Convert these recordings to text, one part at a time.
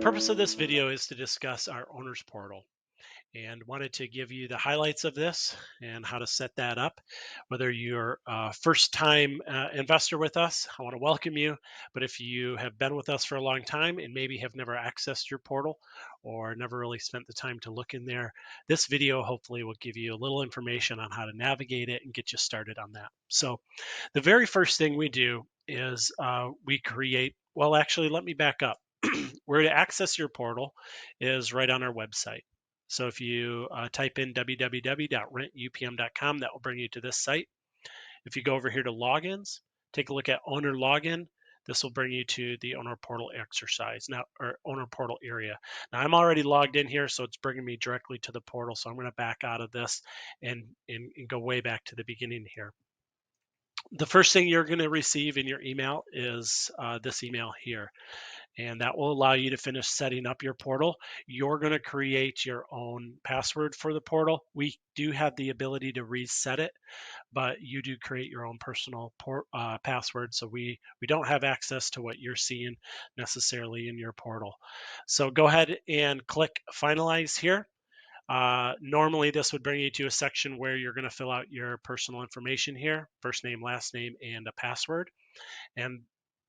Purpose of this video is to discuss our owner's portal and wanted to give you the highlights of this and how to set that up. Whether you're a first time investor with us, I want to welcome you. But if you have been with us for a long time and maybe have never accessed your portal or never really spent the time to look in there, this video hopefully will give you a little information on how to navigate it and get you started on that. So the very first thing we do is we create, well, actually, let me back up. Where to access your portal is right on our website. So if you type in www.rentupm.com, that will bring you to this site. If you go over here to logins, take a look at owner login. This will bring you to the owner portal exercise now, or owner portal area. Now I'm already logged in here, so it's bringing me directly to the portal. So I'm going to back out of this and go way back to the beginning here. The first thing you're going to receive in your email is this email here, and that will allow you to finish setting up your portal. You're going to create your own password for the portal. We do have the ability to reset it, but you do create your own personal password, so we don't have access to what you're seeing necessarily in your portal. So go ahead and click finalize here. Normally this would bring you to a section where you're going to fill out your personal information here, first name, last name, and a password. And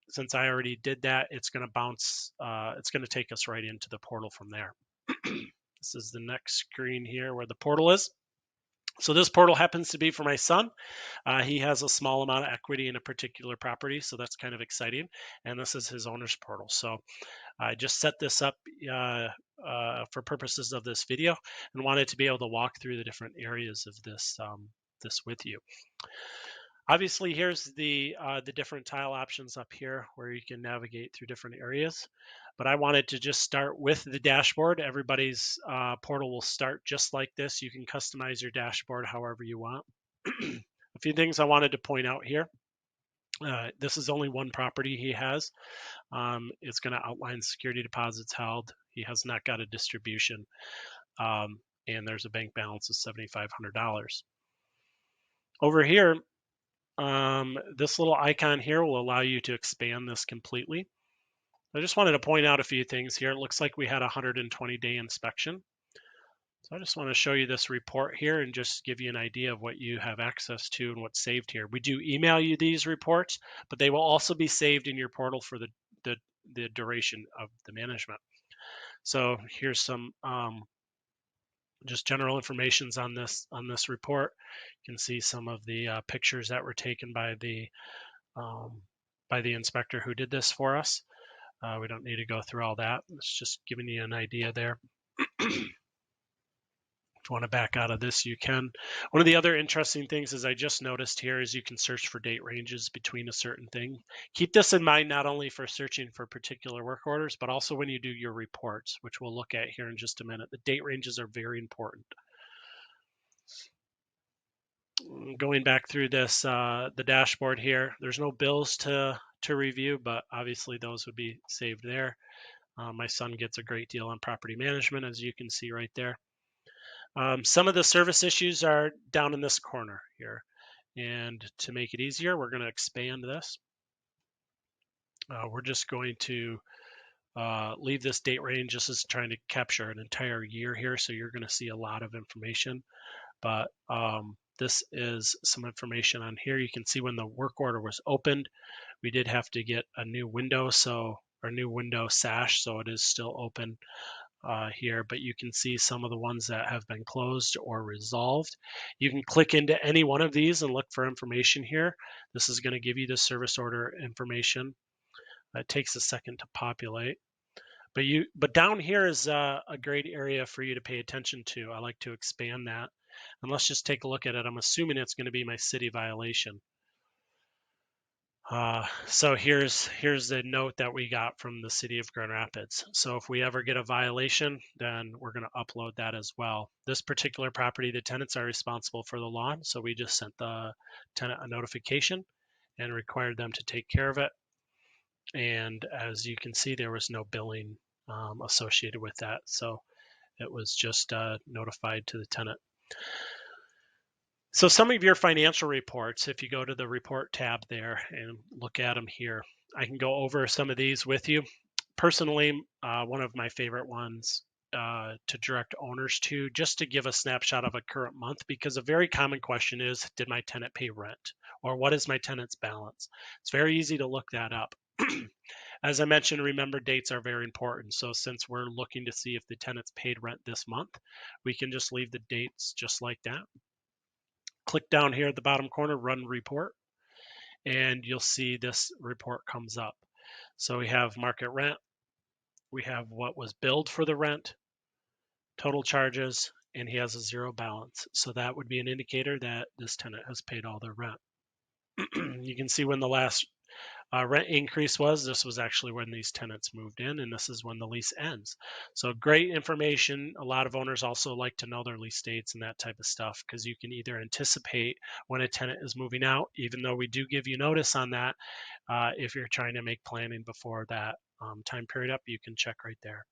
since I already did that, it's going to bounce, it's going to take us right into the portal from there. This is the next screen here where the portal is. So this portal happens to be for my son. He has a small amount of equity in a particular property, so that's kind of exciting. And this is his owner's portal. So I just set this up for purposes of this video and wanted to be able to walk through the different areas of this this with you. Obviously, here's the different tile options up here where you can navigate through different areas. But I wanted to just start with the dashboard. Everybody's portal will start just like this. You can customize your dashboard however you want. A few things I wanted to point out here. This is only one property he has. It's going to outline security deposits held. He has not got a distribution. And there's a bank balance of $7,500. Over here, this little icon here will allow you to expand this completely. I just wanted to point out a few things here. It looks like we had a 120-day inspection. So I just want to show you this report here and just give you an idea of what you have access to and what's saved here. We do email you these reports, but they will also be saved in your portal for the duration of the management. So here's some just general information on this report. You can see some of the pictures that were taken by the inspector who did this for us. We don't need to go through all that. It's just giving you an idea there. If you want to back out of this, you can. One of the other interesting things is I just noticed here is you can search for date ranges between a certain thing. Keep this in mind not only for searching for particular work orders, but also when you do your reports, which we'll look at here in just a minute. The date ranges are very important. Going back through this, the dashboard here, there's no bills to review, but obviously those would be saved there. My son gets a great deal on property management, as you can see right there. Some of the service issues are down in this corner here. And to make it easier, we're going to expand this. We're just going to leave this date range. This is trying to capture an entire year here, so you're going to see a lot of information. But this is some information on here. You can see when the work order was opened, we did have to get a new window, our new window sash, so it is still open here, but you can see some of the ones that have been closed or resolved. You can click into any one of these and look for information here. This is going to give you the service order information. It takes a second to populate. But down here is a great area for you to pay attention to. I like to expand that. And let's just take a look at it. I'm assuming it's going to be my city violation. So here's the note that we got from the city of Grand Rapids. So if we ever get a violation, then we're going to upload that as well. This particular property, the tenants are responsible for the lawn, so we just sent the tenant a notification and required them to take care of it. And as you can see, there was no billing associated with that, so it was just notified to the tenant. So some of your financial reports, if you go to the report tab there and look at them here, I can go over some of these with you. personally, one of my favorite ones to direct owners to, just to give a snapshot of a current month, because a very common question is, did my tenant pay rent? Or what is my tenant's balance? It's very easy to look that up. As I mentioned, remember, dates are very important. So since we're looking to see if the tenant's paid rent this month, we can just leave the dates just like that. Click down here at the bottom corner, run report, and you'll see this report comes up. So we have market rent, we have what was billed for the rent, total charges, and he has a zero balance. So that would be an indicator that this tenant has paid all their rent. You can see when the last rent increase was. This was actually when these tenants moved in, and this is when the lease ends. So great information. A lot of owners also like to know their lease dates and that type of stuff, because you can either anticipate when a tenant is moving out, even though we do give you notice on that. If you're trying to make planning before that time period up, you can check right there.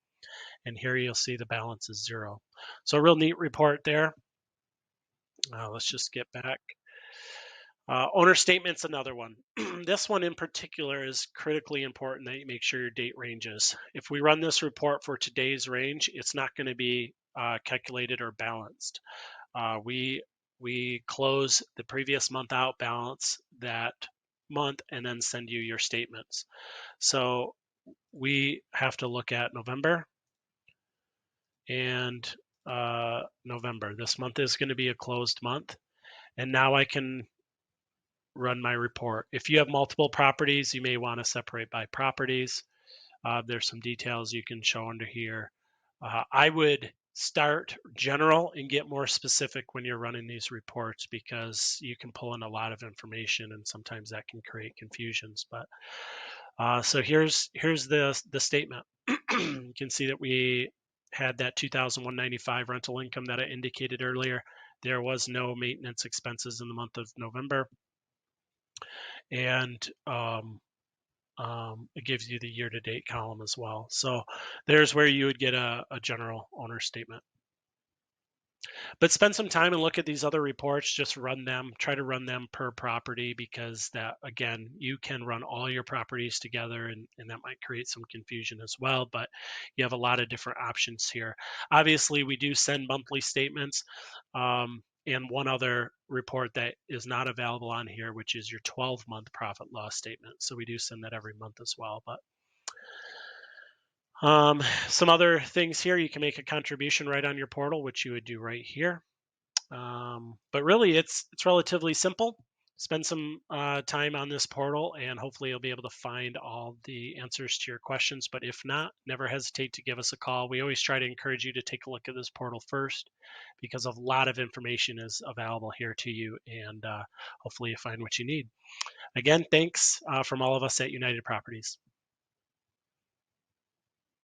And here you'll see the balance is zero. So a real neat report there. Let's just get back. Owner statement's another one. This one in particular is critically important that you make sure your date ranges. If we run this report for today's range, it's not going to be calculated or balanced. We close the previous month out, balance that month, and then send you your statements. So we have to look at November and November. This month is going to be a closed month, and now I can run my report. If you have multiple properties, you may want to separate by properties. There's some details you can show under here. I would start general and get more specific when you're running these reports, because you can pull in a lot of information and sometimes that can create confusions. But so here's the statement. You can see that we had that $2,195 rental income that I indicated earlier. There was no maintenance expenses in the month of November. And it gives you the year-to-date column as well. So there's where you would get a general owner statement. But spend some time and look at these other reports. Just run them, try to run them per property, because that, again, you can run all your properties together, and that might create some confusion as well. But you have a lot of different options here. Obviously, we do send monthly statements. And one other report that is not available on here, which is your 12-month profit loss statement. So we do send that every month as well. But some other things here, you can make a contribution right on your portal, which you would do right here. But really, it's relatively simple. Spend some time on this portal, and hopefully you'll be able to find all the answers to your questions. But if not, never hesitate to give us a call. We always try to encourage you to take a look at this portal first, because a lot of information is available here to you, and hopefully you find what you need. Again, thanks from all of us at United Properties.